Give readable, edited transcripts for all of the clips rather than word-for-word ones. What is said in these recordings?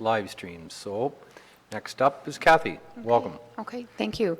live stream. So next up is Kathy. Welcome. Okay, thank you.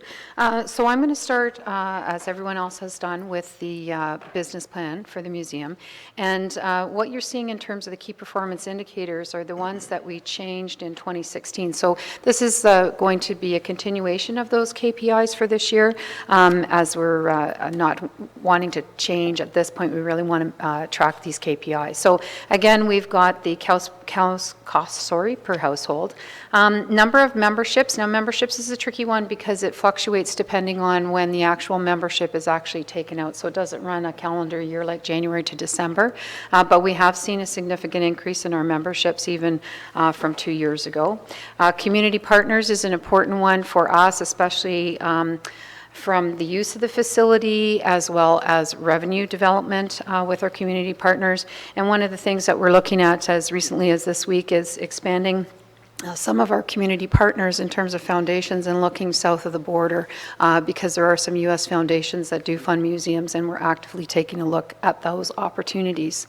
So I'm going to start, as everyone else has done, with the business plan for the museum. And what you're seeing in terms of the key performance indicators are the ones that we changed in 2016. So this is going to be a continuation of those KPIs for this year. As we're not wanting to change at this point, we really want to track these KPIs. So again, we've got the cost per household. Number of memberships. Now, memberships is a tricky one because it fluctuates depending on when the actual membership is actually taken out. So it doesn't run a calendar year like January to December. But we have seen a significant increase in our memberships even from 2 years ago. Community partners is an important one for us, especially from the use of the facility as well as revenue development with our community partners. And one of the things that we're looking at as recently as this week is expanding some of our community partners in terms of foundations and looking south of the border because there are some U.S. foundations that do fund museums, and we're actively taking a look at those opportunities.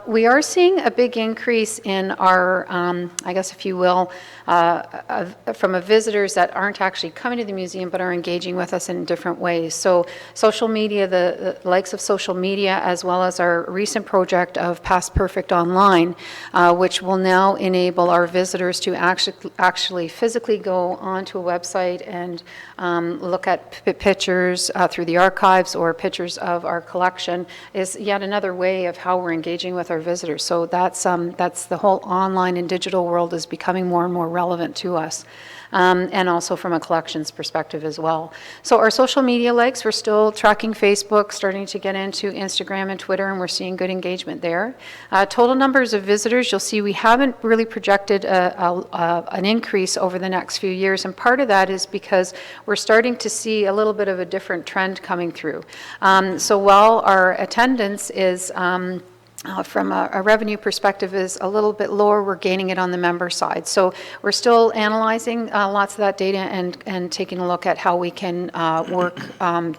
We are seeing a big increase in our, I guess if you will, from visitors that aren't actually coming to the museum but are engaging with us in different ways. So social media, the likes of social media, as well as our recent project of Past Perfect Online, which will now enable our visitors to actually physically go onto a website and look at pictures through the archives or pictures of our collection, is yet another way of how we're engaging with our visitors. So that's the whole online and digital world is becoming more and more relevant to us. And also from a collections perspective as well. So our social media likes, we're still tracking Facebook, starting to get into Instagram and Twitter, and we're seeing good engagement there. Total numbers of visitors, you'll see we haven't really projected an increase over the next few years, and part of that is because we're starting to see a little bit of a different trend coming through. So while our attendance is from a revenue perspective is a little bit lower, we're gaining it on the member side. So we're still analyzing lots of that data and taking a look at how we can work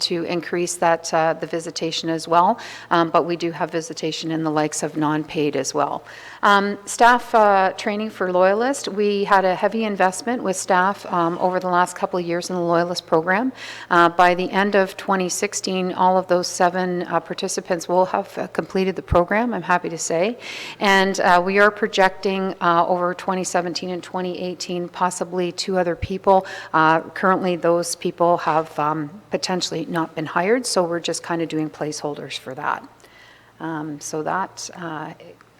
to increase that the visitation as well. But we do have visitation in the likes of non-paid as well. Staff training for Loyalist. We had a heavy investment with staff over the last couple of years in the Loyalist program. By the end of 2016, all of those 7 participants will have completed the program, I'm happy to say. And we are projecting over 2017 and 2018, possibly 2 other people. Currently, those people have potentially not been hired, so we're just kind of doing placeholders for that. So that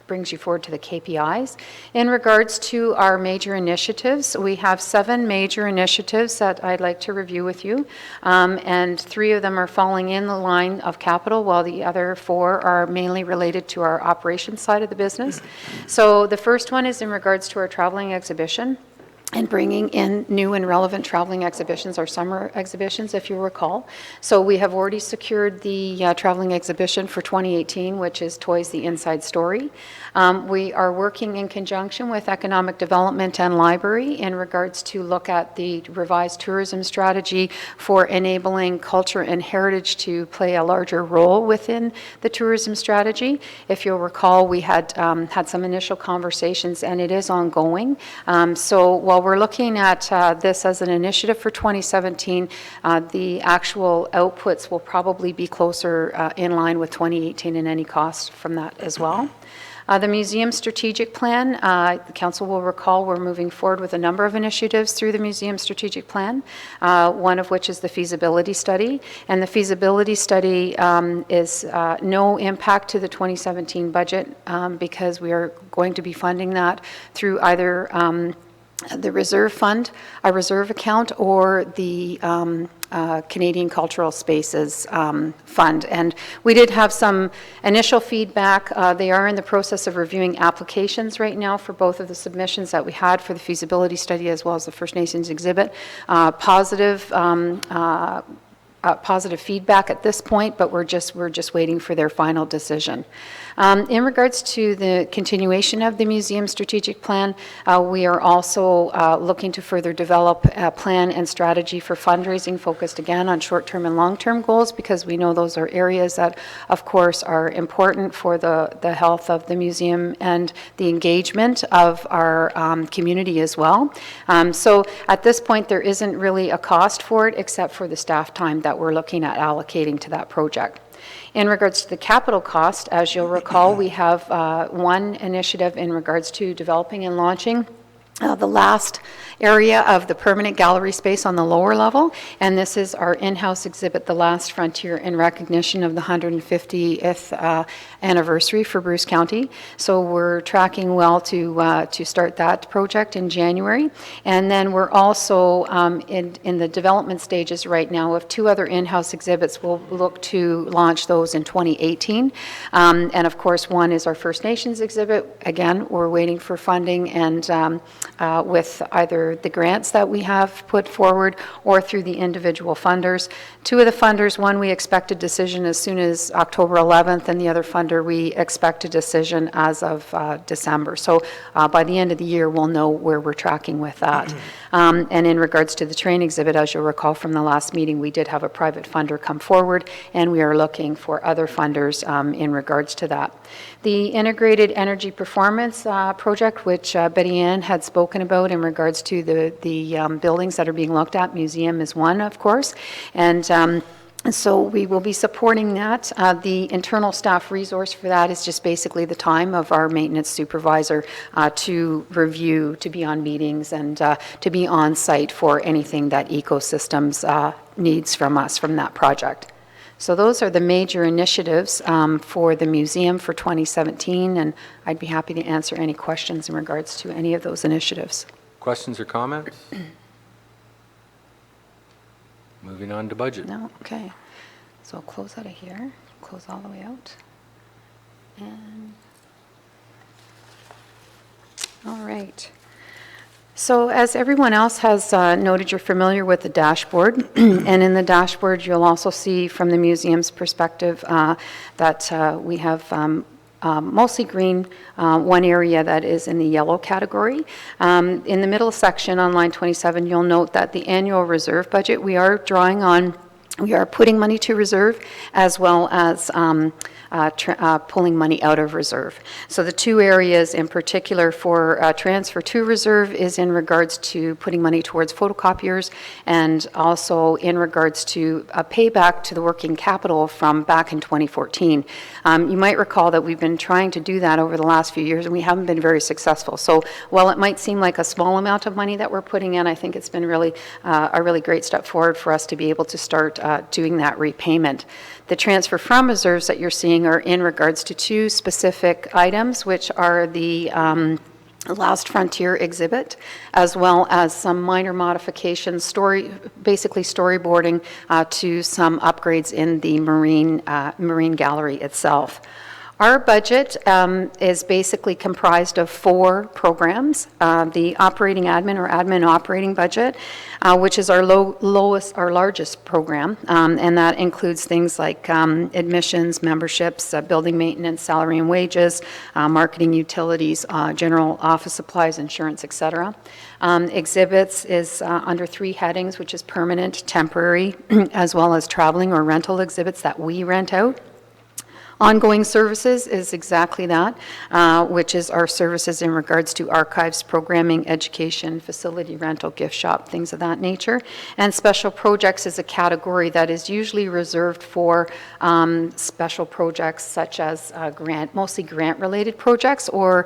brings you forward to the KPIs. In regards to our major initiatives, we have 7 major initiatives that I'd like to review with you, and 3 of them are falling in the line of capital, while the other 4 are mainly related to our operations side of the business. So the first one is in regards to our traveling exhibition and bringing in new and relevant traveling exhibitions, our summer exhibitions, if you recall. So we have already secured the traveling exhibition for 2018, which is Toys the Inside Story. We are working in conjunction with Economic Development and Library in regards to look at the revised tourism strategy for enabling culture and heritage to play a larger role within the tourism strategy. If you'll recall, we had had some initial conversations, and it is ongoing. So while we're looking at this as an initiative for 2017, the actual outputs will probably be closer in line with 2018 and any cost from that as well. The museum strategic plan, the council will recall we're moving forward with a number of initiatives through the museum strategic plan, one of which is the feasibility study. And the feasibility study is no impact to the 2017 budget because we are going to be funding that through either the reserve fund, a reserve account, or the Canadian Cultural Spaces Fund. And we did have some initial feedback. They are in the process of reviewing applications right now for both of the submissions that we had for the feasibility study as well as the First Nations exhibit. Positive positive feedback at this point, but we're just waiting for their final decision. In regards to the continuation of the museum strategic plan, we are also looking to further develop a plan and strategy for fundraising focused again on short-term and long-term goals, because we know those are areas that, of course, are important for the health of the museum and the engagement of our community as well. So at this point, there isn't really a cost for it except for the staff time that we're looking at allocating to that project. In regards to the capital cost, as you'll recall, we have one initiative in regards to developing and launching the last area of the permanent gallery space on the lower level, and this is our in-house exhibit, The Last Frontier, in recognition of the 150th anniversary for Bruce County. So we're tracking well to start that project in January, and then we're also in the development stages right now of two other in-house exhibits. We'll look to launch those in 2018, and of course one is our First Nations exhibit. Again, we're waiting for funding, and with either the grants that we have put forward or through the individual funders. Two of the funders, one we expect a decision as soon as October 11th, and the other funder we expect a decision as of December. So by the end of the year, we'll know where we're tracking with that. And in regards to the train exhibit, as you'll recall from the last meeting, we did have a private funder come forward, and we are looking for other funders in regards to that. The Integrated Energy Performance project, which Betty Ann had spoken about in regards to the buildings that are being looked at, museum is one, of course, and so we will be supporting that. The internal staff resource for that is just basically the time of our maintenance supervisor to review, to be on meetings, and to be on site for anything that ecosystems needs from us from that project. So those are the major initiatives for the museum for 2017, and I'd be happy to answer any questions in regards to any of those initiatives. Questions or comments? Moving on to budget. No? Okay. So I'll close out of here, close all the way out. And all right. So as everyone else has noted, you're familiar with the dashboard, and in the dashboard you'll also see from the museum's perspective that we have mostly green, one area that is in the yellow category. In the middle section on line 27, you'll note that the annual reserve budget, we are putting money to reserve as well as pulling money out of reserve. So the two areas in particular for transfer to reserve is in regards to putting money towards photocopiers, and also in regards to a payback to the working capital from back in 2014. You might recall that we've been trying to do that over the last few years, and we haven't been very successful. So while it might seem like a small amount of money that we're putting in, I think it's been really a really great step forward for us to be able to start doing that repayment. The transfer from reserves that you're seeing are in regards to two specific items, which are the Last Frontier exhibit, as well as some minor modifications, basically storyboarding to some upgrades in the marine gallery itself. Our budget is basically comprised of 4 programs. The operating admin or admin operating budget, which is our largest program, and that includes things like admissions, memberships, building maintenance, salary and wages, marketing, utilities, general office supplies, insurance, etc. Exhibits is under 3 headings, which is permanent, temporary, as well as traveling or rental exhibits that we rent out. Ongoing services is exactly that, which is our services in regards to archives, programming, education, facility rental, gift shop, things of that nature. And special projects is a category that is usually reserved for special projects such as mostly grant-related projects, or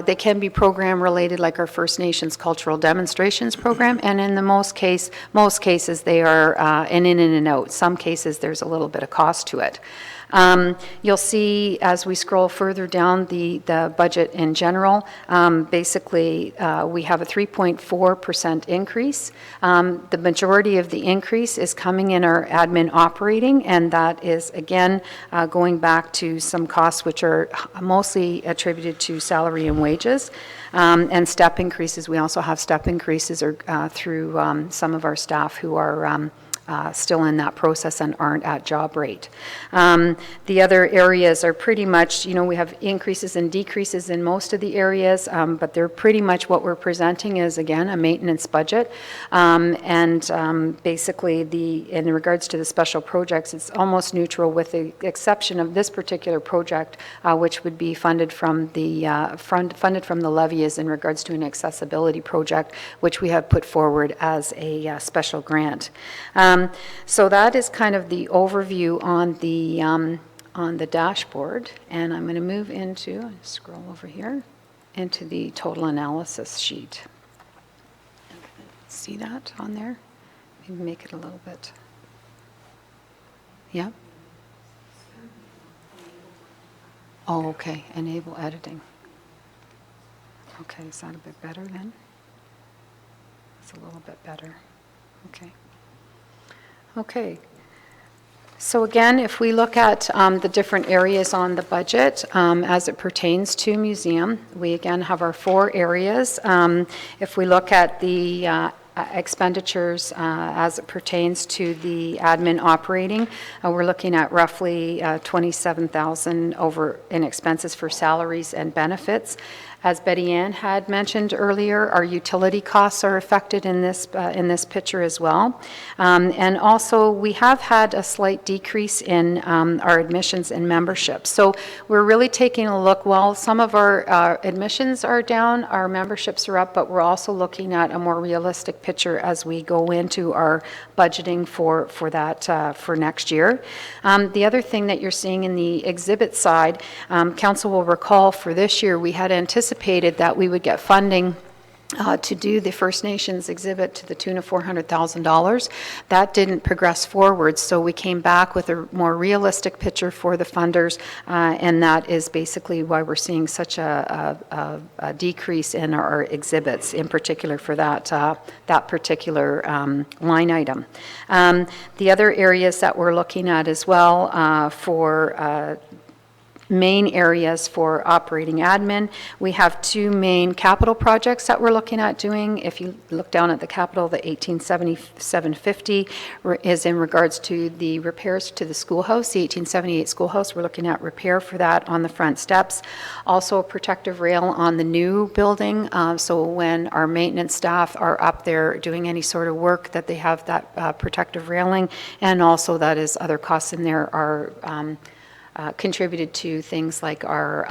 they can be program-related, like our First Nations Cultural Demonstrations program, and in the most cases they are an in and out. Some cases there's a little bit of cost to it. You'll see as we scroll further down the budget in general, basically we have a 3.4% increase. The majority of the increase is coming in our admin operating, and that is again going back to some costs which are mostly attributed to salary and wages. And step increases, we also have step increases through some of our staff who are still in that process and aren't at job rate. The other areas are pretty much, we have increases and decreases in most of the areas, but they're pretty much what we're presenting is, again, a maintenance budget. Basically, in regards to the special projects, it's almost neutral with the exception of this particular project, which would be funded from the levies in regards to an accessibility project, which we have put forward as a special grant. So that is kind of the overview on the dashboard, and I'm going to move into, scroll over here, into the total analysis sheet. See that on there? Maybe make it a little bit. Yeah? Oh, okay, enable editing. Okay, is that a bit better then? It's a little bit better. Okay. Okay. So again, if we look at the different areas on the budget as it pertains to museum, we again have our 4 areas. If we look at the expenditures as it pertains to the admin operating, we're looking at roughly $27,000 over in expenses for salaries and benefits. As Betty Ann had mentioned earlier, our utility costs are affected in this picture as well. And also, we have had a slight decrease in our admissions and memberships. So we're really taking a look, while some of our admissions are down, our memberships are up, but we're also looking at a more realistic picture as we go into our budgeting for that for next year. The other thing that you're seeing in the exhibit side, Council will recall for this year, we had anticipated that we would get funding to do the First Nations exhibit to the tune of $400,000. That didn't progress forward, so we came back with a more realistic picture for the funders, and that is basically why we're seeing such a decrease in our exhibits, in particular for that particular line item. The other areas that we're looking at as well for main areas for operating admin. We have 2 main capital projects that we're looking at doing. If you look down at the capital, the 187750 is in regards to the repairs to the schoolhouse, the 1878 schoolhouse. We're looking at repair for that on the front steps. Also a protective rail on the new building, so when our maintenance staff are up there doing any sort of work, that they have that protective railing, and also that is other costs in there are contributed to things like our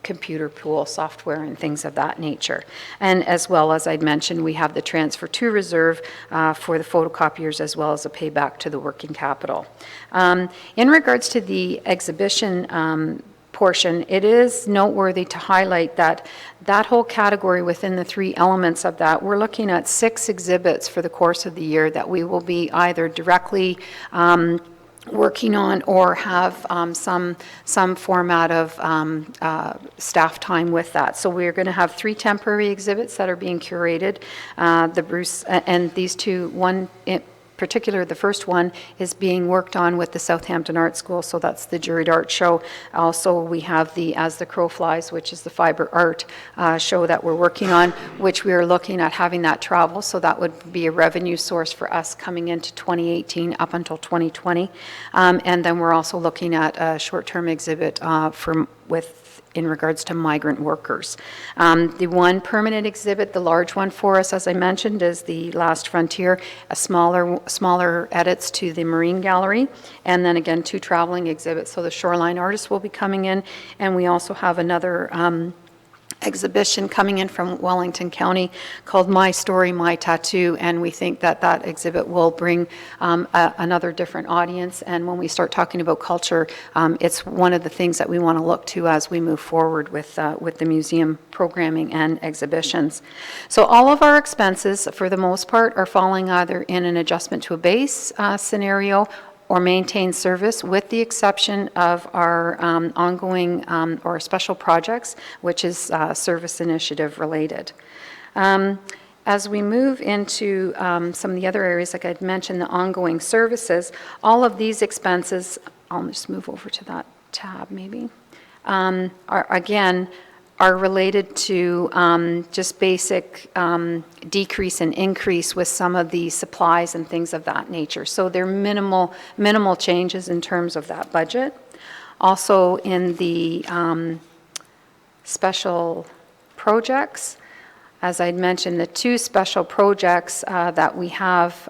computer pool software and things of that nature. And as well as I'd mentioned, we have the transfer to reserve for the photocopiers, as well as a payback to the working capital. In regards to the exhibition portion, it is noteworthy to highlight that that whole category within the 3 elements of that, we're looking at 6 exhibits for the course of the year that we will be either directly working on or have some format of staff time with that. So we're going to have 3 temporary exhibits that are being curated. The Bruce and these 2, one in particular, the first one is being worked on with the Southampton Art School, so that's the Juried Art Show. Also, we have the As the Crow Flies, which is the fiber art show that we're working on, which we are looking at having that travel, so that would be a revenue source for us coming into 2018 up until 2020. And then we're also looking at a short-term exhibit in regards to migrant workers. The one permanent exhibit, the large one for us, as I mentioned, is the Last Frontier, a smaller edits to the Marine Gallery, and then again 2 traveling exhibits. So the shoreline artists will be coming in, and we also have another exhibition coming in from Wellington County called My Story, My Tattoo, and we think that that exhibit will bring another different audience. And when we start talking about culture, it's one of the things that we want to look to as we move forward with the museum programming and exhibitions. So all of our expenses, for the most part, are falling either in an adjustment to a base scenario or maintain service, with the exception of our ongoing or special projects, which is service initiative related. As we move into some of the other areas, like I'd mentioned, the ongoing services, all of these expenses, I'll just move over to that tab maybe, are are related to just basic decrease and increase with some of the supplies and things of that nature. So they're minimal changes in terms of that budget. Also in the special projects, as I'd mentioned, the two special projects that we have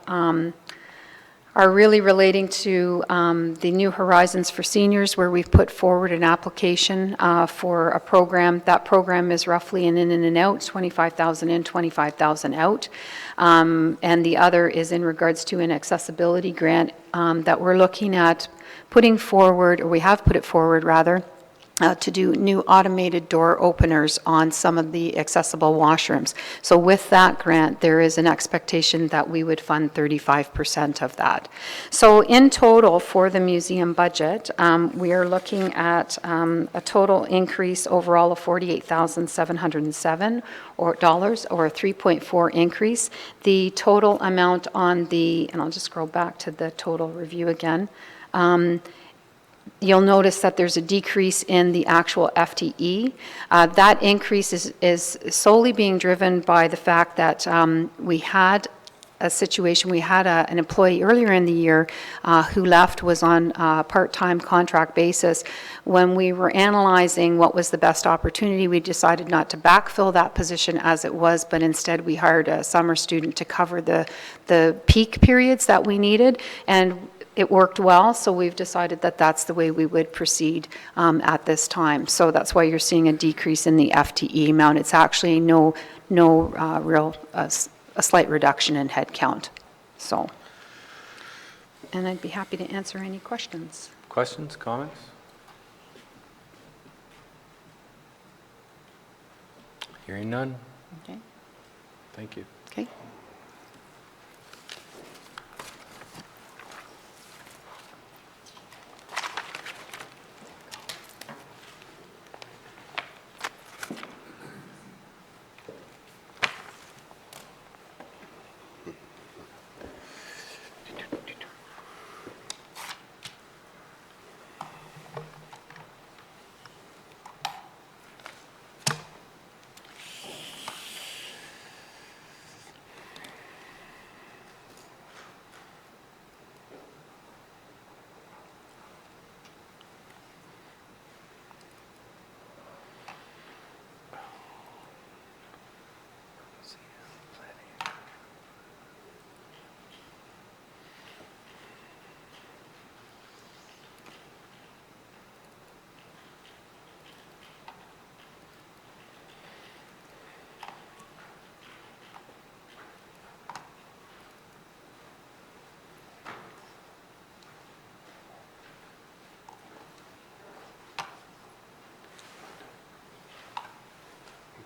are really relating to the New Horizons for Seniors, where we've put forward an application for a program. That program is roughly an in and out, 25,000 in, 25,000 out. And the other is in regards to an accessibility grant that we're looking at putting forward, or we have put it forward rather, to do new automated door openers on some of the accessible washrooms. So with that grant, there is an expectation that we would fund 35% of that. So in total for the museum budget, we are looking at a total increase overall of $48,707 or a 3.4 increase. The total amount on the, and I'll just scroll back to the total review again, you'll notice that there's a decrease in the actual FTE. That increase is solely being driven by the fact that we had a situation, we had an employee earlier in the year who left, was on a part-time contract basis. When we were analyzing what was the best opportunity, we decided not to backfill that position as it was, but instead we hired a summer student to cover the peak periods that we needed. And it worked well, so we've decided that that's the way we would proceed at this time. So that's why you're seeing a decrease in the FTE amount. It's actually no real, a slight reduction in headcount. So, and I'd be happy to answer any questions. Questions, comments? Hearing none. Okay. Thank you. Okay.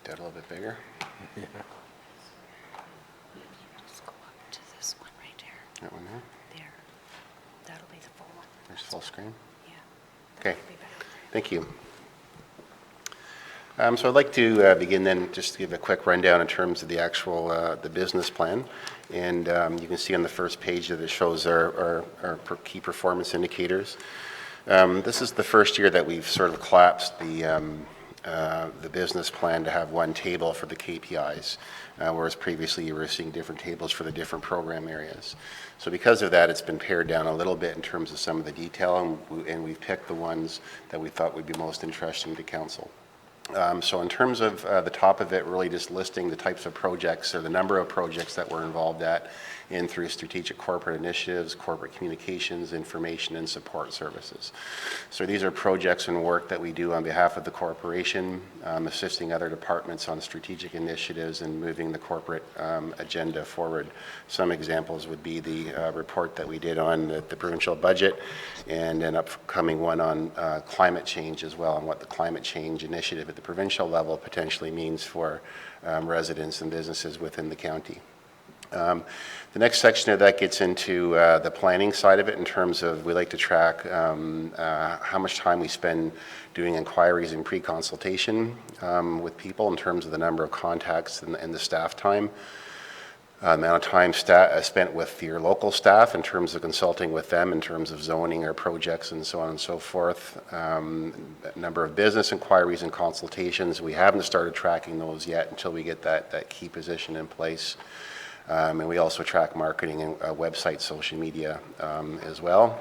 That a little bit bigger. Yeah. Just go up to this one right there. That one there. There. That'll be the full one. There's full screen. Yeah. Okay. That'll be better. Thank you. So I'd like to begin then just to give a quick rundown in terms of the actual the business plan. And you can see on the first page that it shows our key performance indicators. This is the first year that we've sort of collapsed the business plan to have one table for the KPIs, whereas previously you were seeing different tables for the different program areas. So because of that, it's been pared down a little bit in terms of some of the detail, and we've picked the ones that we thought would be most interesting to council. So in terms of the top of it, really just listing the types of projects or the number of projects that we're involved at in through strategic corporate initiatives, corporate communications, information, and support services. So these are projects and work that we do on behalf of the corporation, assisting other departments on strategic initiatives and moving the corporate agenda forward. Some examples would be the report that we did on the provincial budget and an upcoming one on climate change as well, and what the climate change initiative at the provincial level potentially means for residents and businesses within the county. The next section of that gets into the planning side of it in terms of we like to track how much time we spend doing inquiries and pre-consultation with people in terms of the number of contacts and the staff time. amount of time spent with your local staff in terms of consulting with them in terms of zoning or projects and so on and so forth. Number of business inquiries and consultations. We haven't started tracking those yet until we get that key position in place. And we also track marketing and website, social media as well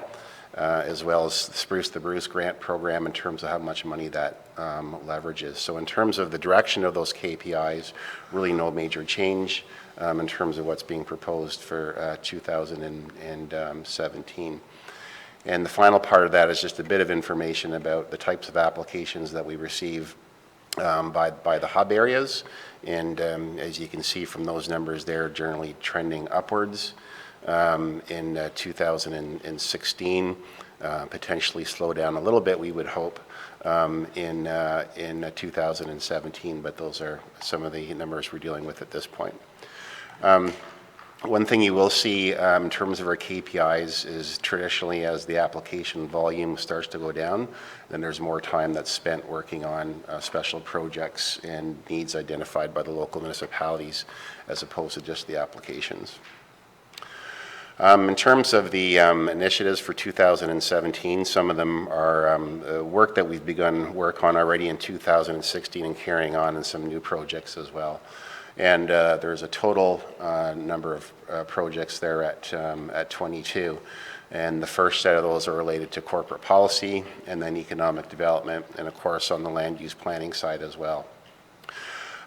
as Spruce the Bruce grant program in terms of how much money that leverages. So in terms of the direction of those KPIs, really no major change in terms of what's being proposed for 2017. And the final part of that is just a bit of information about the types of applications that we receive by the hub areas. And as you can see from those numbers, they're generally trending upwards in 2016, potentially slow down a little bit, we would hope, in 2017, but those are some of the numbers we're dealing with at this point. One thing you will see in terms of our KPIs is traditionally as the application volume starts to go down, then there's more time that's spent working on special projects and needs identified by the local municipalities as opposed to just the applications. In terms of the initiatives for 2017, some of them are work that we've begun work on already in 2016 and carrying on in some new projects as well. And there's a total number of projects there at 22. And the first set of those are related to corporate policy and then economic development and of course on the land use planning side as well.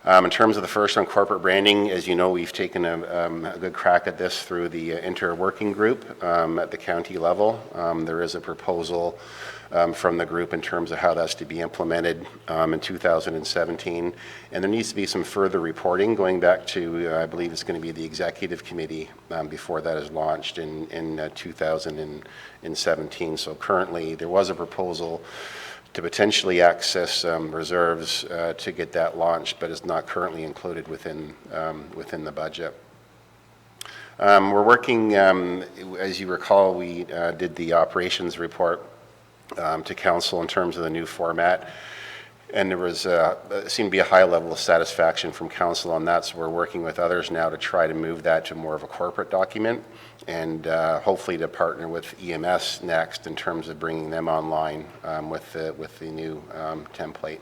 In terms of the first on corporate branding, as you know, we've taken a good crack at this through the inter-working group at the county level. There is a proposal from the group in terms of how that's to be implemented in 2017. And there needs to be some further reporting going back to, I believe it's going to be the executive committee before that is launched in 2017. So currently there was a proposal to potentially access reserves to get that launched, but it's not currently included within the budget. We're working, as you recall, we did the operations report to council in terms of the new format, and there was seemed to be a high level of satisfaction from council on that, so we're working with others now to try to move that to more of a corporate document and hopefully to partner with EMS next in terms of bringing them online with the new template.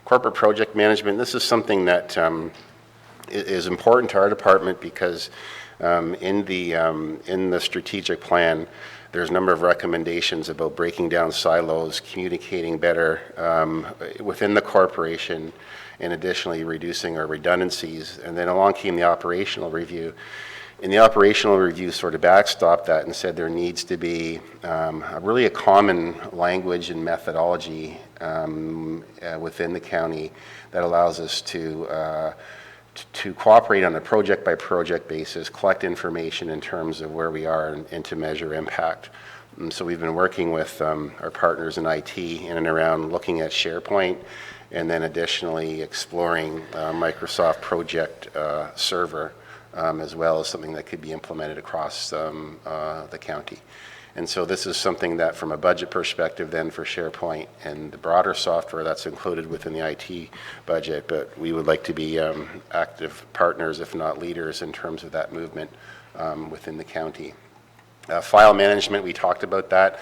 Corporate project management, this is something that is important to our department because in the strategic plan, there's a number of recommendations about breaking down silos, communicating better within the corporation, and additionally reducing our redundancies. And then along came the operational review. And the operational review sort of backstopped that and said there needs to be really a common language and methodology within the county that allows us to cooperate on a project-by-project basis, collect information in terms of where we are and to measure impact. And so we've been working with our partners in IT in and around looking at SharePoint and then additionally exploring Microsoft Project Server as well as something that could be implemented across the county. And so this is something that from a budget perspective then for SharePoint and the broader software that's included within the IT budget, but we would like to be active partners, if not leaders, in terms of that movement within the county. File management, we talked about that.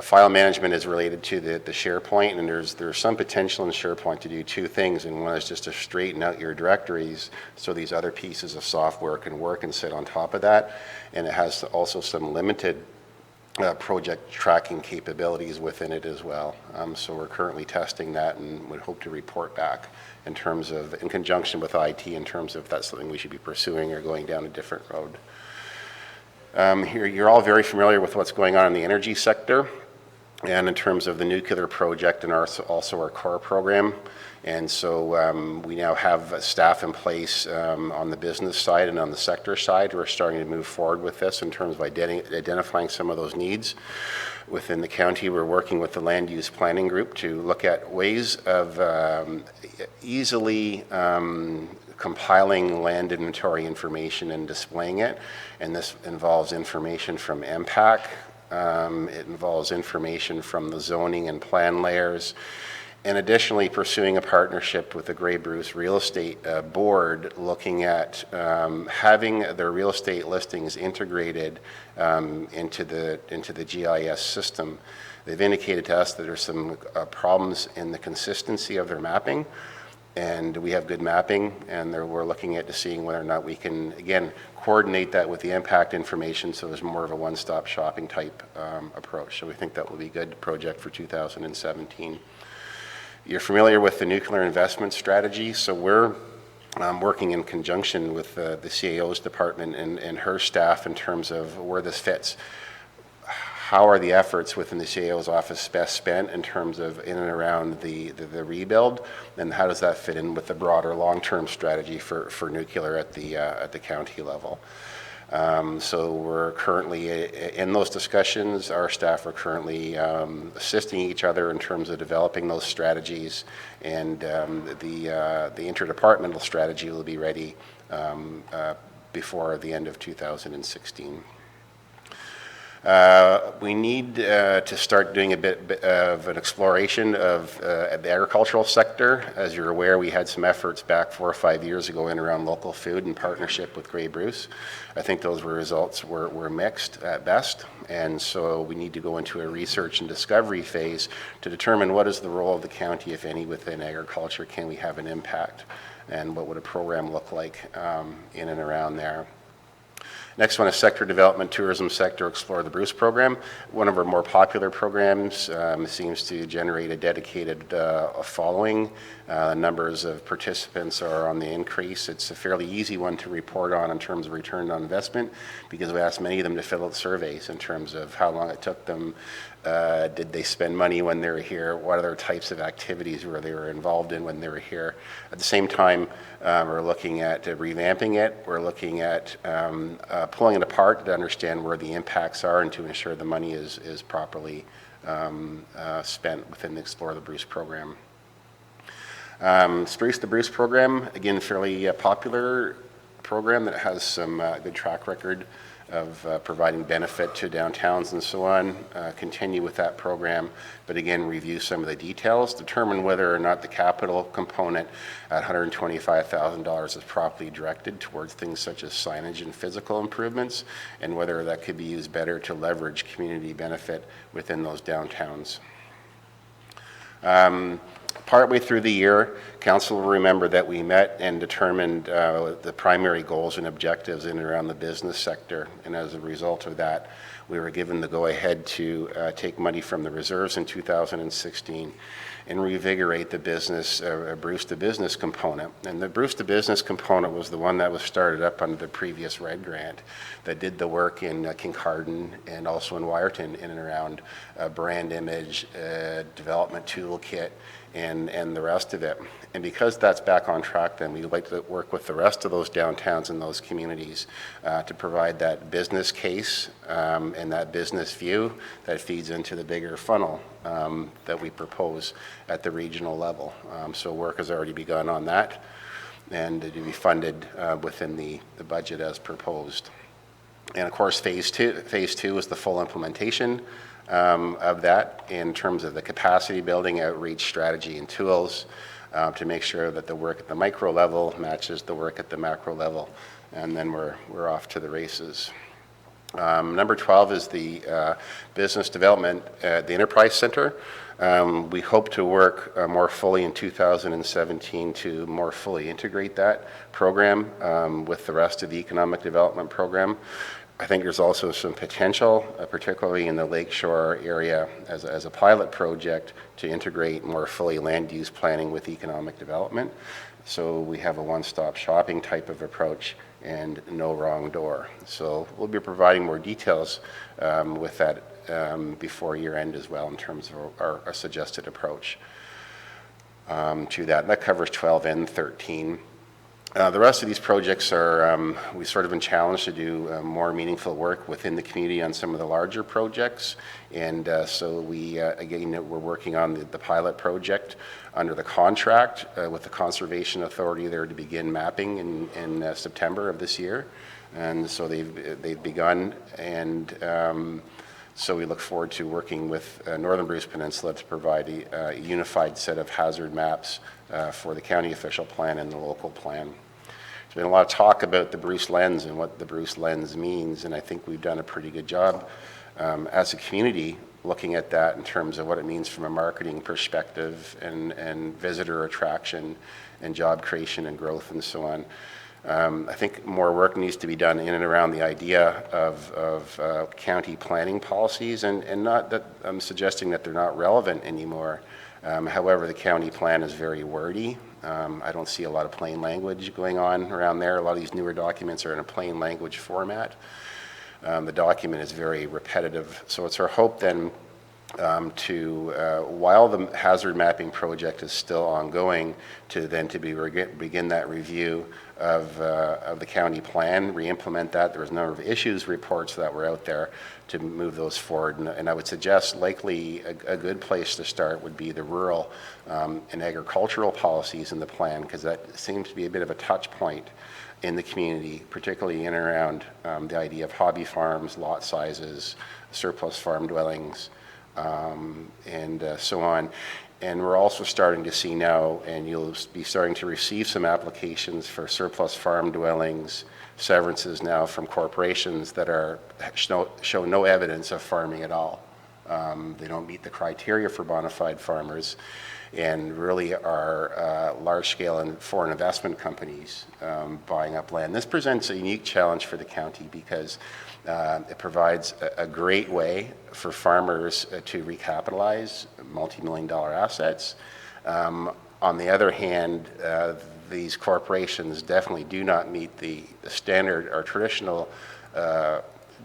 File management is related to the SharePoint, and there's some potential in SharePoint to do two things, and one is just to straighten out your directories so these other pieces of software can work and sit on top of that, and it has also some limited project tracking capabilities within it as well. So we're currently testing that and would hope to report back in terms of, in conjunction with IT, in terms of if that's something we should be pursuing or going down a different road. Here, you're all very familiar with what's going on in the energy sector and in terms of the nuclear project and also our core program. And so we now have staff in place on the business side and on the sector side. We're starting to move forward with this in terms of identifying some of those needs within the county. We're working with the land use planning group to look at ways of easily compiling land inventory information and displaying it. And this involves information from MPAC. It involves information from the zoning and plan layers. And additionally, pursuing a partnership with the Grey Bruce Real Estate Board, looking at having their real estate listings integrated into the GIS system. They've indicated to us that there's some problems in the consistency of their mapping, and we have good mapping, and we're looking at seeing whether or not we can, again, coordinate that with the impact information so there's more of a one-stop shopping type approach. So we think that will be a good project for 2017. You're familiar with the nuclear investment strategy, so we're working in conjunction with the CAO's department and her staff in terms of where this fits. How are the efforts within the CAO's office best spent in terms of in and around the rebuild, and how does that fit in with the broader long-term strategy for nuclear at the county level? So we're currently in those discussions. Our staff are currently assisting each other in terms of developing those strategies, and the interdepartmental strategy will be ready before the end of 2016. We need to start doing a bit of an exploration of the agricultural sector. As you're aware, we had some efforts back 4 or 5 years ago in around local food in partnership with Grey Bruce. I think those results were mixed at best, and so we need to go into a research and discovery phase to determine what is the role of the county, if any, within agriculture. Can we have an impact, and what would a program look like in and around there? Next one is sector development, tourism sector, Explore the Bruce program. One of our more popular programs, seems to generate a dedicated following. Numbers of participants are on the increase. It's a fairly easy one to report on in terms of return on investment, because we asked many of them to fill out surveys in terms of how long it took them, did they spend money when they were here, what other types of activities were they were involved in when they were here. At the same time, we're looking at revamping it. We're looking at pulling it apart to understand where the impacts are and to ensure the money is properly spent within the Explore the Bruce program. Spruce the Bruce program, again, fairly popular program that has some good track record of providing benefit to downtowns and so on. Continue with that program, but again, review some of the details, determine whether or not the capital component at $125,000 is properly directed towards things such as signage and physical improvements, and whether that could be used better to leverage community benefit within those downtowns. Partway through the year, Council will remember that we met and determined the primary goals and objectives in and around the business sector, and as a result of that, we were given the go-ahead to take money from the reserves in 2016 and reinvigorate the business, Bruce to Business component. And the Bruce to Business component was the one that was started up under the previous RED grant that did the work in Kincardine and also in Wyerton in and around brand image, development toolkit, and the rest of it. And because that's back on track, then we'd like to work with the rest of those downtowns and those communities to provide that business case and that business view that feeds into the bigger funnel that we propose at the regional level. So work has already begun on that, and to be funded within the budget as proposed. And of course, phase two is the full implementation of that in terms of the capacity building, outreach, strategy, and tools to make sure that the work at the micro level matches the work at the macro level, and then we're off to the races. Number 12 is the business development at the Enterprise Center. We hope to work more fully in 2017 to more fully integrate that program with the rest of the economic development program. I think there's also some potential, particularly in the Lakeshore area as a pilot project, to integrate more fully land use planning with economic development. So we have a one-stop shopping type of approach and no wrong door. So we'll be providing more details with that before year end as well in terms of our suggested approach to that. That covers 12 and 13. The rest of these projects are, we've sort of been challenged to do more meaningful work within the community on some of the larger projects. And so we, again, we're working on the pilot project under the contract with the Conservation Authority there to begin mapping in September of this year. And so they've begun, and So we look forward to working with Northern Bruce Peninsula to provide a unified set of hazard maps for the county official plan and the local plan. There's been a lot of talk about the Bruce lens and what the Bruce lens means, and I think we've done a pretty good job as a community looking at that in terms of what it means from a marketing perspective and visitor attraction and job creation and growth and so on. I think more work needs to be done in and around the idea of county planning policies, and not that I'm suggesting that they're not relevant anymore. However, the county plan is very wordy. I don't see a lot of plain language going on around there. A lot of these newer documents are in a plain language format. The document is very repetitive. So it's our hope then while the hazard mapping project is still ongoing, to begin that review of the county plan, re-implement that. There was a number of issues reports that were out there to move those forward. And I would suggest likely a good place to start would be the rural and agricultural policies in the plan, because that seems to be a bit of a touch point in the community, particularly in and around the idea of hobby farms, lot sizes, surplus farm dwellings, and so on. And we're also starting to see now, and you'll be starting to receive some applications for surplus farm dwellings, severances now from corporations that show no evidence of farming at all. They don't meet the criteria for bona fide farmers, and really are large-scale and foreign investment companies buying up land. This presents a unique challenge for the county because it provides a great way for farmers to recapitalize multi-million-dollar assets. On the other hand, these corporations definitely do not meet the standard or traditional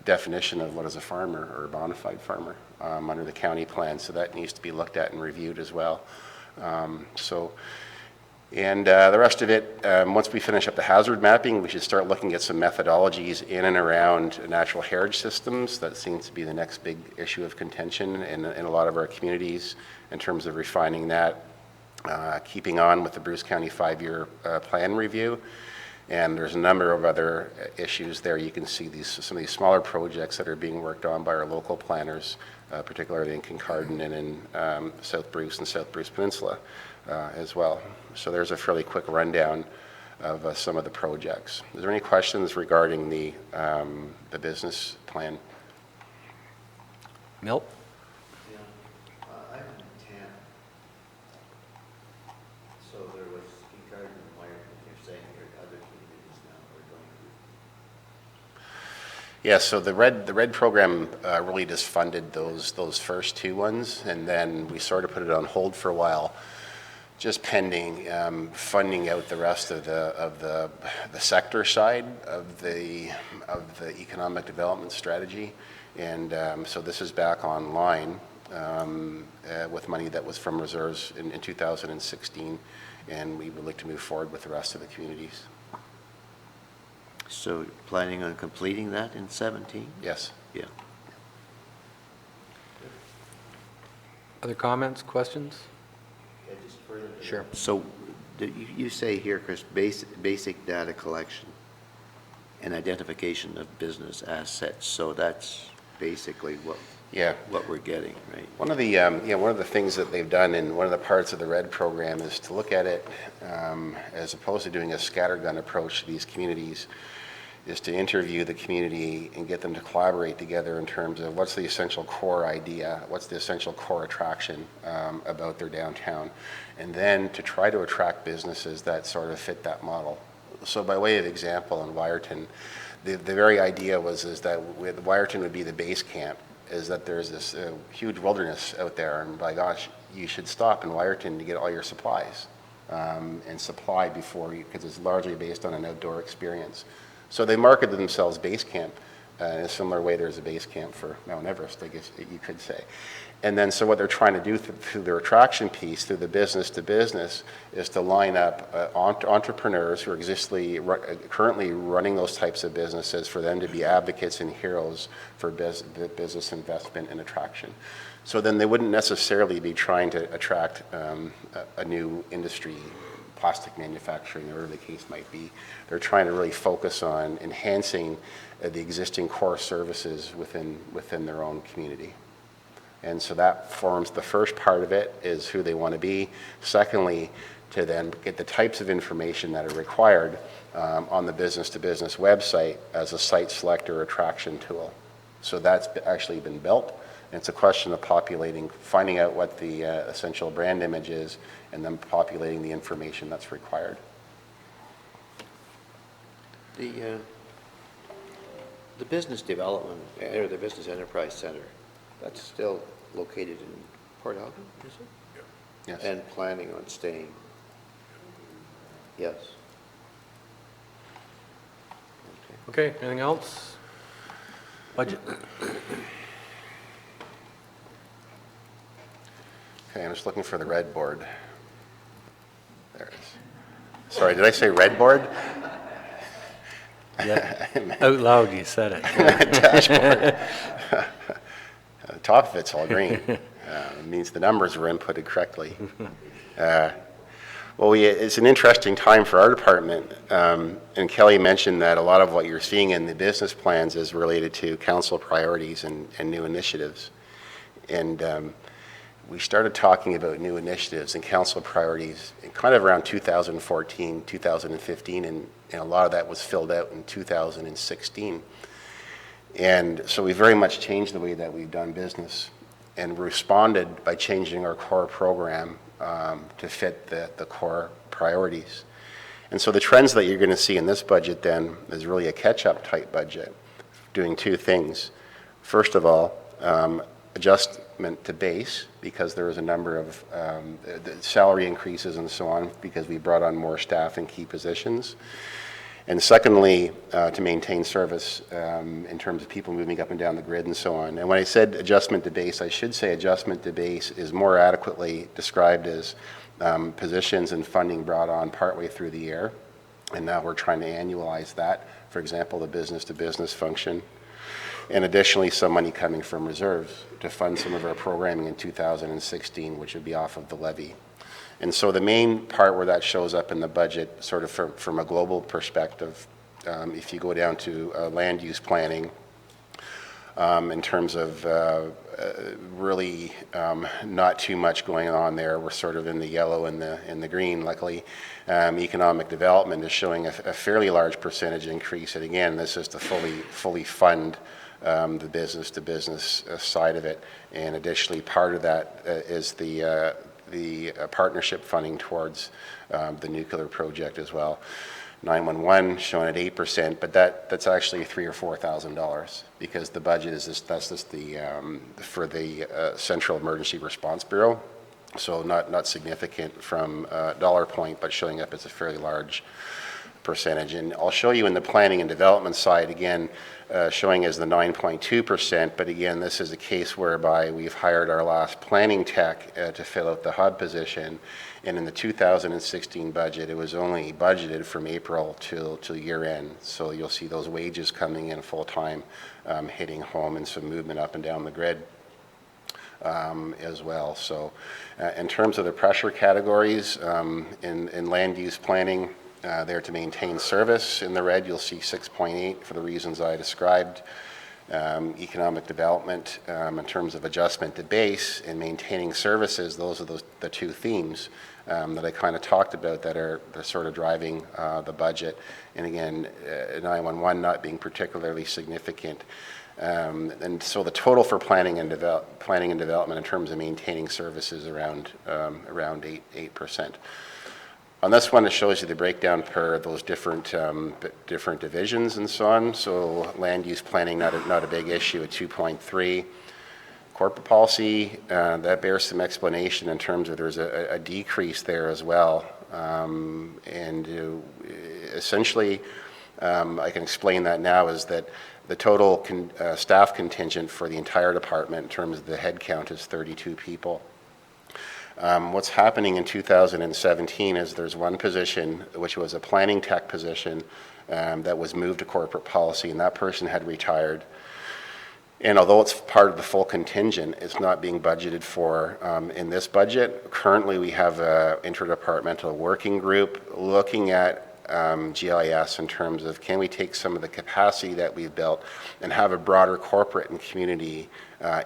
definition of what is a farmer or a bona fide farmer under the county plan, so that needs to be looked at and reviewed as well. The rest of it, once we finish up the hazard mapping, we should start looking at some methodologies in and around natural heritage systems. That seems to be the next big issue of contention in a lot of our communities in terms of refining that, keeping on with the Bruce County 5-year plan review. And there's a number of other issues there. You can see some of these smaller projects that are being worked on by our local planners, particularly in Kincardine and in South Bruce and South Bruce Peninsula as well. So there's a fairly quick rundown of some of the projects. Is there any questions regarding the business plan? Milt? Item 10. So there was Kincardine and Wyerton, you're saying your other communities now are going to. Yeah, so the red program really just funded those first two ones, and then we sort of put it on hold for a while, just pending funding out the rest of the sector side of the economic development strategy. And so this is back online with money that was from reserves in 2016, and we would like to move forward with the rest of the communities. So planning on completing that in 17? Yes. Yeah. Other comments, questions? Yeah, just further. Sure. So you say here, Chris, basic data collection and identification of business assets. So that's basically what we're getting, right? One of the things that they've done in one of the parts of the RED program is to look at it as opposed to doing a scattergun approach to these communities, is to interview the community and get them to collaborate together in terms of what's the essential core idea, what's the essential core attraction about their downtown, and then to try to attract businesses that sort of fit that model. So by way of example, in Wyerton, the very idea is that Wyerton would be the base camp, is that there's this huge wilderness out there, and by gosh, you should stop in Wyerton to get all your supplies and supply before you, because it's largely based on an outdoor experience. So they marketed themselves base camp in a similar way there's a base camp for Mount Everest, I guess you could say. And then so what they're trying to do through their attraction piece, through the business to business, is to line up entrepreneurs who are currently running those types of businesses, for them to be advocates and heroes for business investment and attraction. So then they wouldn't necessarily be trying to attract a new industry plastic manufacturing, or whatever the case might be. They're trying to really focus on enhancing the existing core services within their own community. And so that forms the first part of it, is who they want to be. Secondly, to then get the types of information that are required on the business-to-business website as a site selector attraction tool. So that's actually been built. And it's a question of finding out what the essential brand image is, and then populating the information that's required. The business development, or the business enterprise center, that's still located in Port Elgin, is it? Yes. And planning on staying? Yes. Okay, anything else? Budget. Okay, I'm just looking for the red board. There it is. Sorry, did I say red board? Yeah, out loud you said it. Dashboard. The top of it's all green. It means the numbers were inputted correctly. Well, it's an interesting time for our department, and Kelly mentioned that a lot of what you're seeing in the business plans is related to council priorities and new initiatives. And we started talking about new initiatives and council priorities kind of around 2014, 2015, and a lot of that was filled out in 2016. And so we very much changed the way that we've done business and responded by changing our core program to fit the core priorities. And so the trends that you're going to see in this budget then is really a catch-up type budget, doing two things. First of all, adjustment to base, because there was a number of salary increases and so on, because we brought on more staff in key positions. And secondly, to maintain service in terms of people moving up and down the grid and so on. And when I said adjustment to base, I should say adjustment to base is more adequately described as positions and funding brought on partway through the year. And now we're trying to annualize that. For example, the business-to-business function. And additionally, some money coming from reserves to fund some of our programming in 2016, which would be off of the levy. And so the main part where that shows up in the budget, sort of from a global perspective, if you go down to land use planning, in terms of really not too much going on there. We're sort of in the yellow and the green, luckily. Economic development is showing a fairly large percentage increase. And again, this is to fully fund the business-to-business side of it. And additionally, part of that is the partnership funding towards the nuclear project as well. 911 showing at 8%, but that's actually $3,000 or $4,000 because the budget is that's just the for the Central Emergency Response Bureau, so not significant from dollar point, but showing up as a fairly large percentage. And I'll show you in the planning and development side again, showing as the 9.2%, but again, this is a case whereby we've hired our last planning tech to fill out the HUD position, and in the 2016 budget, it was only budgeted from April till year end. So you'll see those wages coming in full time, hitting home, and some movement up and down the grid as well. So in terms of the pressure categories, in land use planning, there to maintain service. In the red, you'll see 6.8 for the reasons I described. Economic development, in terms of adjustment to base and maintaining services, those are the two themes that I kind of talked about that are sort of driving the budget. And again, 911 not being particularly significant. And so the total for planning and development in terms of maintaining services around 8%. On this one, it shows you the breakdown per those different divisions and so on. So land use planning, not a big issue at 2.3. Corporate policy, that bears some explanation in terms of there's a decrease there as well. Essentially, I can explain that now, is that the total staff contingent for the entire department in terms of the head count is 32 people. What's happening in 2017 is there's one position, which was a planning tech position, that was moved to corporate policy, and that person had retired. And although it's part of the full contingent, it's not being budgeted for in this budget. Currently, we have an interdepartmental working group looking at GIS in terms of can we take some of the capacity that we've built and have a broader corporate and community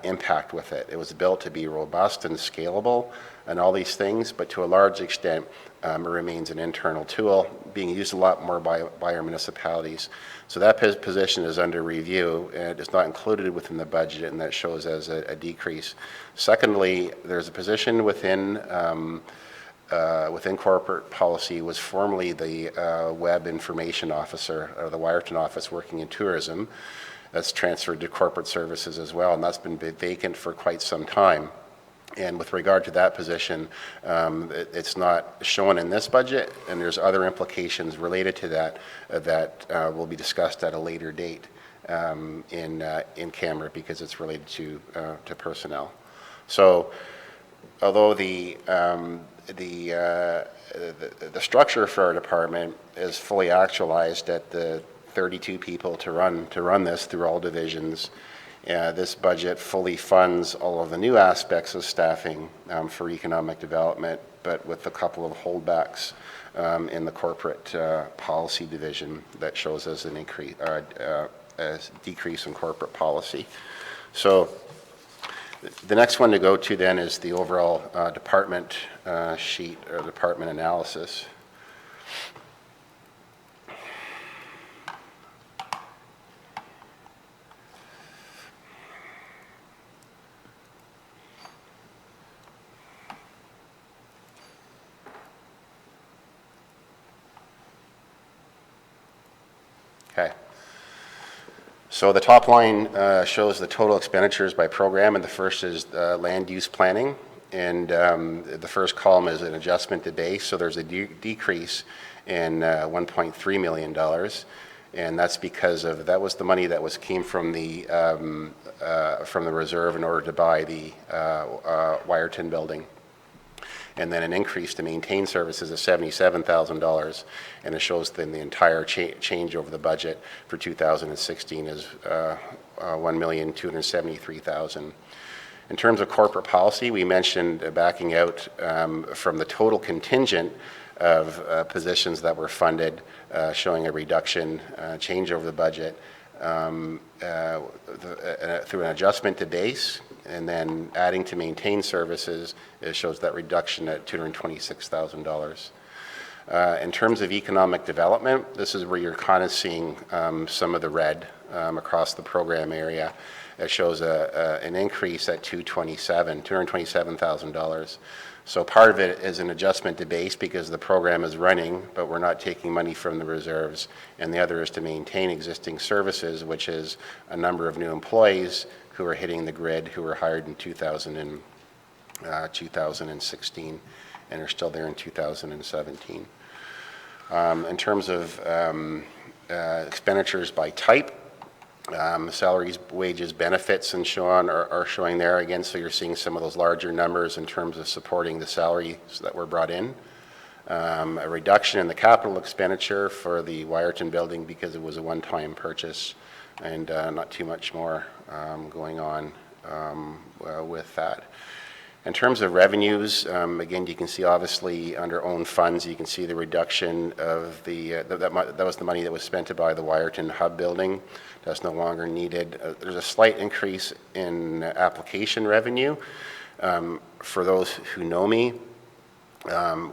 impact with it. It was built to be robust and scalable and all these things, but to a large extent, it remains an internal tool being used a lot more by our municipalities. So that position is under review, and it's not included within the budget, and that shows as a decrease. Secondly, there's a position within corporate policy, was formerly the web information officer, or the Wyerton office working in tourism. That's transferred to corporate services as well, and that's been vacant for quite some time. And with regard to that position, it's not shown in this budget, and there's other implications related to that that will be discussed at a later date in camera because it's related to personnel. So, although the structure for our department is fully actualized at the 32 people to run this through all divisions. This budget fully funds all of the new aspects of staffing for economic development, but with a couple of holdbacks in the corporate policy division that shows as an increase, as decrease in corporate policy. So the next one to go to then is the overall department sheet or department analysis. Okay. So the top line shows the total expenditures by program, and the first is land use planning. And the first column is an adjustment to base, so there's a decrease in $1.3 million. And that's because of, that was the money that came from the reserve in order to buy the Wyerton building. And then an increase to maintain services of $77,000, and it shows then the entire change over the budget for 2016 is $1,273,000. In terms of corporate policy, we mentioned backing out from the total contingent of positions that were funded, showing a reduction, change over the budget through an adjustment to base. And then adding to maintain services, it shows that reduction at $226,000. In terms of economic development, this is where you're kind of seeing some of the red across the program area. It shows an increase at $227,000. So part of it is an adjustment to base because the program is running, but we're not taking money from the reserves. And the other is to maintain existing services, which is a number of new employees who are hitting the grid, who were hired in 2016 and are still there in 2017. In terms of expenditures by type, salaries, wages, benefits, and so on are showing there again. So you're seeing some of those larger numbers in terms of supporting the salaries that were brought in. A reduction in the capital expenditure for the Wyerton building because it was a one-time purchase, and not too much more going on with that. In terms of revenues, again, you can see obviously under own funds, you can see the reduction of that was the money that was spent to buy the Wyerton Hub building. That's no longer needed. There's a slight increase in application revenue. For those who know me,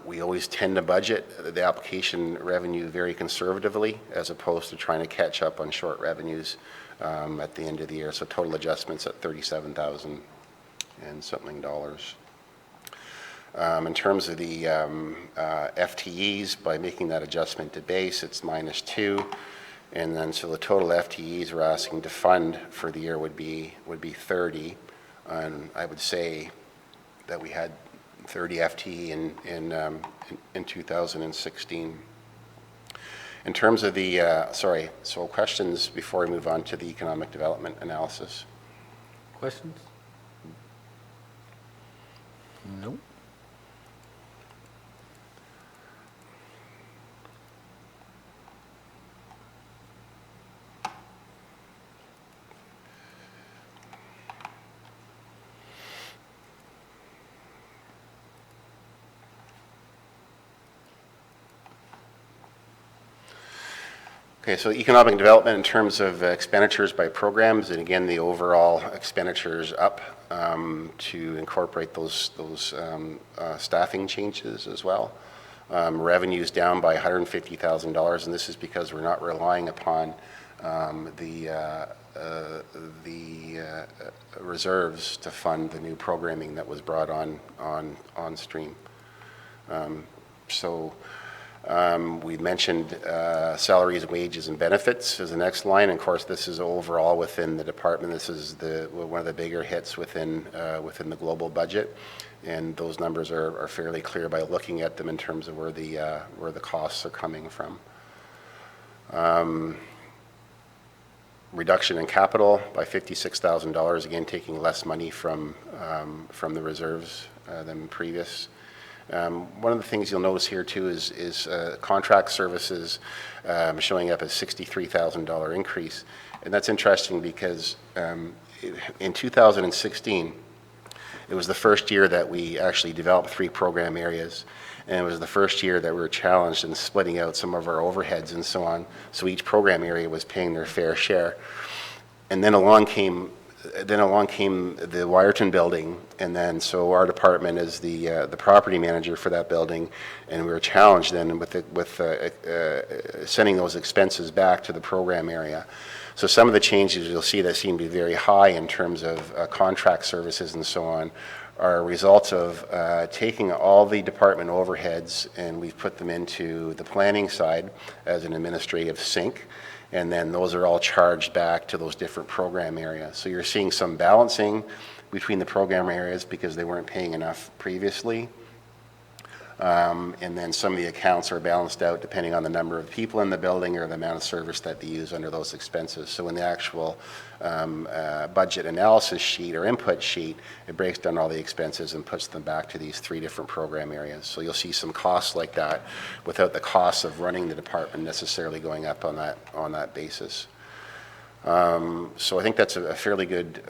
we always tend to budget the application revenue very conservatively as opposed to trying to catch up on short revenues at the end of the year. So total adjustments at $37,000 and something dollars. In terms of the FTEs, by making that adjustment to base, it's -2. And then so the total FTEs we're asking to fund for the year would be 30. And I would say that we had 30 FTE in 2016. In terms of the, so questions before we move on to the economic development analysis? Questions? No. Okay, so economic development in terms of expenditures by programs, and again, the overall expenditures up to incorporate those staffing changes as well. Revenues down by $150,000, and this is because we're not relying upon the reserves to fund the new programming that was brought on stream. We mentioned salaries, wages, and benefits as the next line. And of course, this is overall within the department. This is one of the bigger hits within the global budget, and those numbers are fairly clear by looking at them in terms of where the costs are coming from. Reduction in capital by $56,000. Again, taking less money from the reserves than previous. One of the things you'll notice here too is contract services showing up as $63,000 increase, and that's interesting because in 2016 it was the first year that we actually developed 3 program areas, and it was the first year that we were challenged in splitting out some of our overheads and so on, so each program area was paying their fair share. And then along came the Wyerton building, and then so our department is the property manager for that building, and we were challenged then with sending those expenses back to the program area. So some of the changes you'll see that seem to be very high in terms of contract services and so on are results of taking all the department overheads, and we've put them into the planning side as an administrative sink, and then those are all charged back to those different program areas. So you're seeing some balancing between the program areas because they weren't paying enough previously. And then some of the accounts are balanced out depending on the number of people in the building or the amount of service that they use under those expenses. So in the actual budget analysis sheet or input sheet, it breaks down all the expenses and puts them back to these 3 different program areas. So you'll see some costs like that without the costs of running the department necessarily going up on that basis. So I think that's a fairly good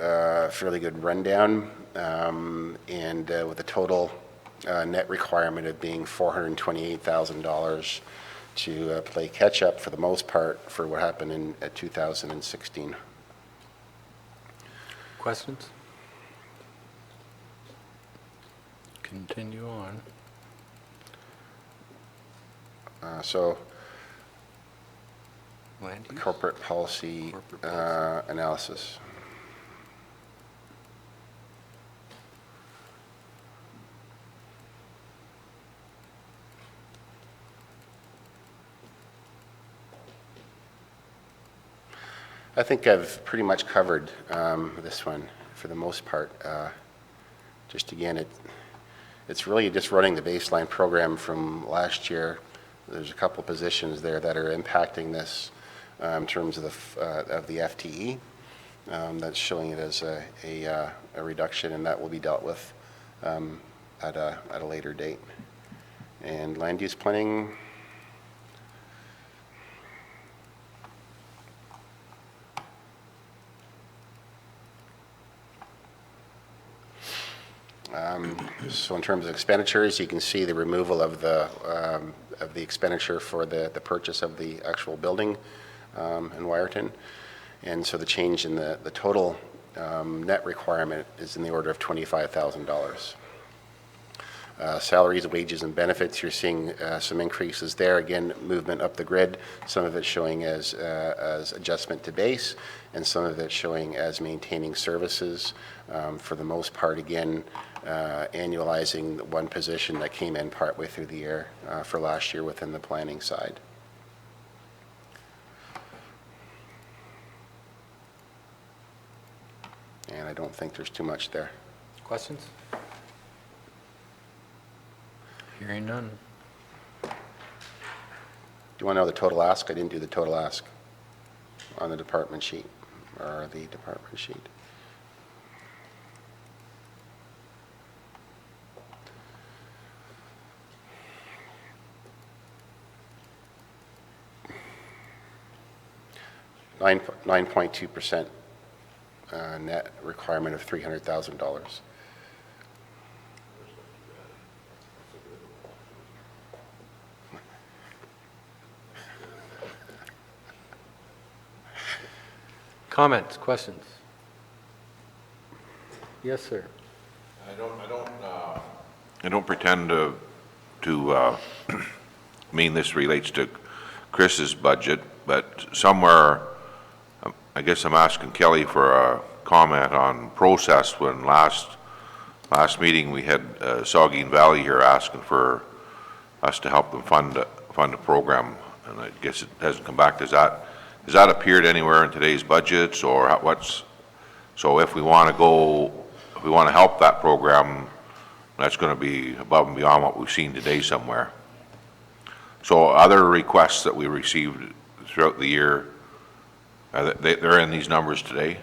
rundown, and with the total net requirement of being $428,000 to play catch up for the most part for what happened in 2016. Questions? Continue on. So Land use? corporate policy, Corporate policy. analysis. I think I've pretty much covered this one for the most part. Just again, it's really just running the baseline program from last year. There's a couple positions there that are impacting this in terms of the FTE. That's showing it as a reduction, and that will be dealt with at a later date. And land use planning. So in terms of expenditures, you can see the removal of the expenditure for the purchase of the actual building in Wyerton. And so the change in the total net requirement is in the order of $25,000. Salaries, wages, and benefits, you're seeing some increases there. Again, movement up the grid, some of it showing as adjustment to base, and some of it showing as maintaining services. For the most part, again, annualizing one position that came in partway through the year for last year within the planning side. And I don't think there's too much there. Questions? Hearing none. Do you want to know the total ask? I didn't do the total ask on the department sheet, or the department sheet. Nine 9.2% net requirement of $300,000. Comments, questions? Yes, sir. I don't pretend to mean this relates to Chris's budget, but somewhere, I guess I'm asking Kelly for a comment on process. When last meeting, we had Saugeen Valley here asking for us to help them fund a program, and I guess it hasn't come back. Has that appeared anywhere in today's budgets, or so if we want to help that program, that's going to be above and beyond what we've seen today somewhere. So other requests that we received throughout the year, they're in these numbers today?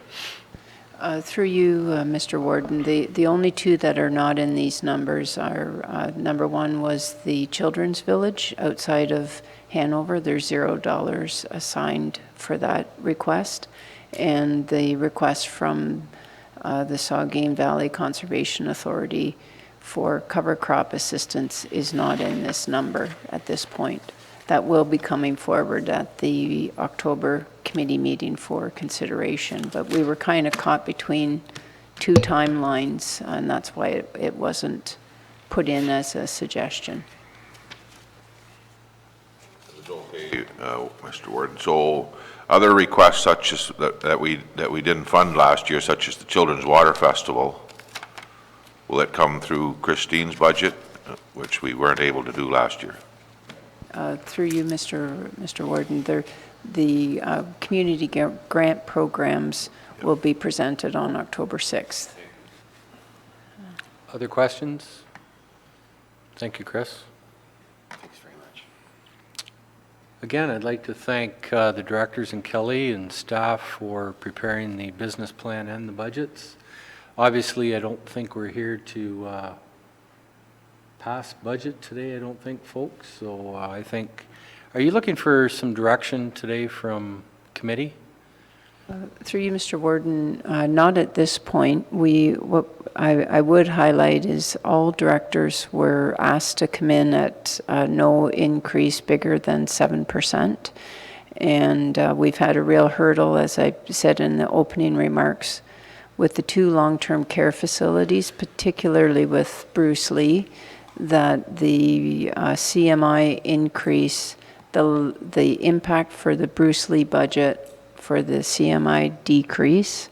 Through you, Mr. Warden, the only two that are not in these numbers are, number one was the Children's Village outside of Hanover. There's $0 assigned for that request. And the request from the Saugeen Valley Conservation Authority for cover crop assistance is not in this number at this point. That will be coming forward at the October committee meeting for consideration, but we were kind of caught between two timelines, and that's why it wasn't put in as a suggestion. Okay, Mr. Warden. So other requests such as that we didn't fund last year, such as the Children's Water Festival, will it come through Christine's budget, which we weren't able to do last year? Through you, Mr. Warden, the community grant programs will be presented on October 6th. Other questions? Thank you, Chris. Thanks very much. Again, I'd like to thank the directors and Kelly and staff for preparing the business plan and the budgets. Obviously, I don't think we're here to pass budget today, I don't think, folks. So I think, are you looking for some direction today from committee? Through you, Mr. Warden, not at this point. What I would highlight is all directors were asked to come in at no increase bigger than 7%. And we've had a real hurdle, as I said in the opening remarks, with the two long-term care facilities, particularly with Bruce Lee, that the CMI increase, the impact for the Bruce Lee budget for the CMI decrease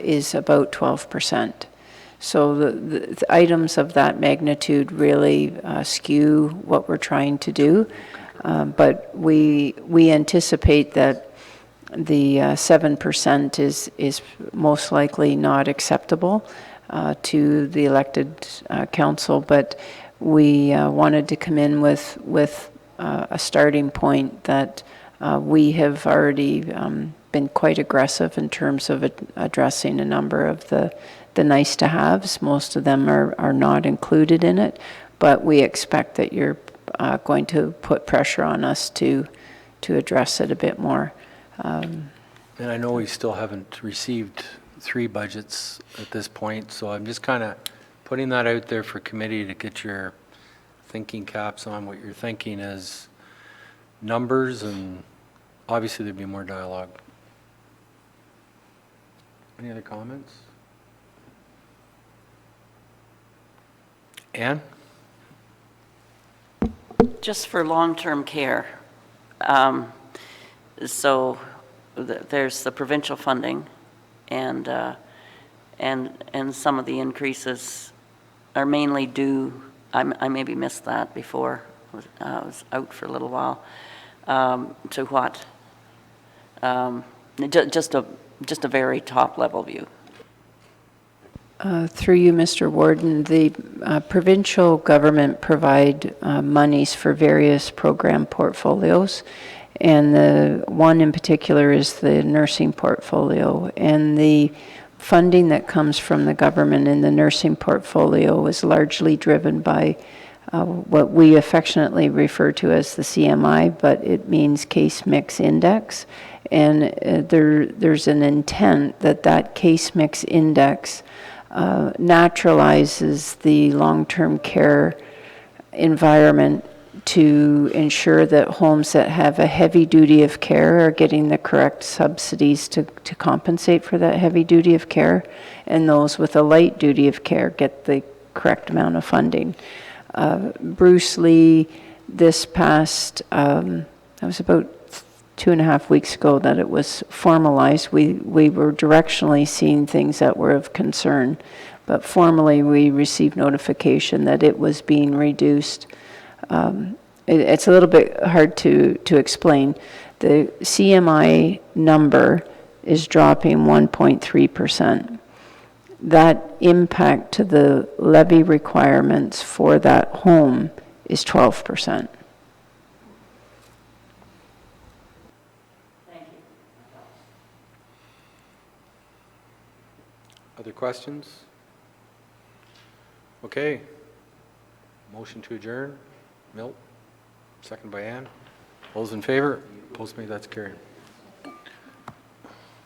is about 12%. So the items of that magnitude really skew what we're trying to do. But we anticipate that the 7% is most likely not acceptable to the elected council, but we wanted to come in with a starting point that we have already been quite aggressive in terms of addressing a number of the nice-to-haves. Most of them are not included in it, but we expect that you're going to put pressure on us to address it a bit more. And I know we still haven't received 3 budgets at this point, so I'm just kind of putting that out there for committee to get your thinking caps on what you're thinking as numbers, and obviously there'd be more dialogue. Any other comments? Ann? Just for long-term care. So there's the provincial funding, and some of the increases are mainly due, I maybe missed that before, I was out for a little while, to what? Just a very top-level view. Through you, Mr. Warden, the provincial government provide monies for various program portfolios, and the one in particular is the nursing portfolio. And the funding that comes from the government in the nursing portfolio is largely driven by what we affectionately refer to as the CMI, but it means case mix index. And there's an intent that case mix index naturalizes the long-term care environment to ensure that homes that have a heavy duty of care are getting the correct subsidies to compensate for that heavy duty of care, and those with a light duty of care get the correct amount of funding. Bruce Lee, this past, that was about 2.5 weeks ago that it was formalized. We were directionally seeing things that were of concern, but formally we received notification that it was being reduced. It's a little bit hard to explain. The CMI number is dropping 1.3%. That impact to the levy requirements for that home is 12%. Other questions? Okay. Motion to adjourn. Milt, second by Ann. All those in favor? Opposed, me, that's carried.